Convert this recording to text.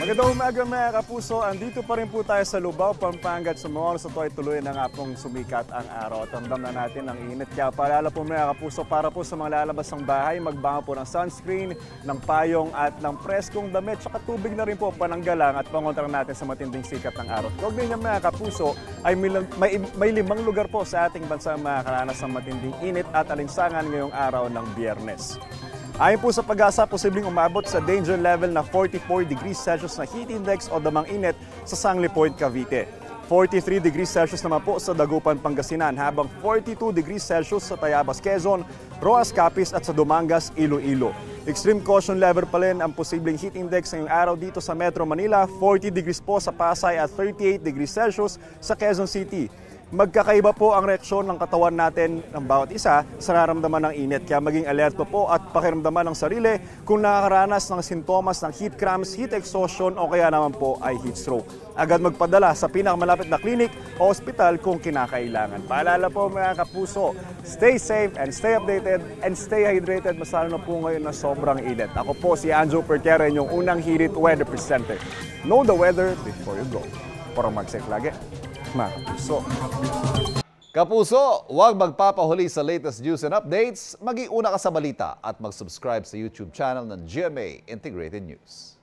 Magandang umaga mga kapuso, andito pa rin po tayo sa Lubao, Pampanga at sa mga oras na ito ay tuloy na nga pong sumikat ang araw. Tandam na natin ang init. Kaya paalala po mga kapuso, para po sa mga lalabas ng bahay, magbango po ng sunscreen, ng payong at ng preskong damit. Tsaka tubig na rin po pananggalang at pangontra natin sa matinding sikat ng araw. Huwag din mga kapuso ay may 5 lugar po sa ating bansa makakaranas ng matinding init at alinsangan ngayong araw ng Biyernes. Ayon po sa Pag-asa, posibleng umabot sa danger level na 44 degrees Celsius na heat index o damang init sa Sangli Point, Cavite. 43 degrees Celsius naman po sa Dagupan, Pangasinan, habang 42 degrees Celsius sa Tayabas, Quezon, Roas, Capiz at sa Dumangas, Iloilo. Extreme caution level pa rin ang posibleng heat index ngayong araw dito sa Metro Manila, 40 degrees po sa Pasay at 38 degrees Celsius sa Quezon City. Magkakaiba po ang reaksyon ng katawan natin ng bawat isa sa nararamdaman ng init. Kaya maging alerto po at pakiramdaman ng sarili kung nakakaranas ng sintomas ng heat cramps, heat exhaustion o kaya naman po ay heat stroke. Agad magpadala sa pinakamalapit na klinik o ospital kung kinakailangan. Paalala po mga kapuso, stay safe and stay updated and stay hydrated. Masalo na po ngayon na sobrang init. Ako po si Anjo Pertera, yung unang Hirit Weather Presenter. Know the weather before you go. Para mag-safe lagi. Mga kapuso. Kapuso, huwag magpapahuli sa latest news and updates. Maging una ka sa balita at mag-subscribe sa YouTube channel ng GMA Integrated News.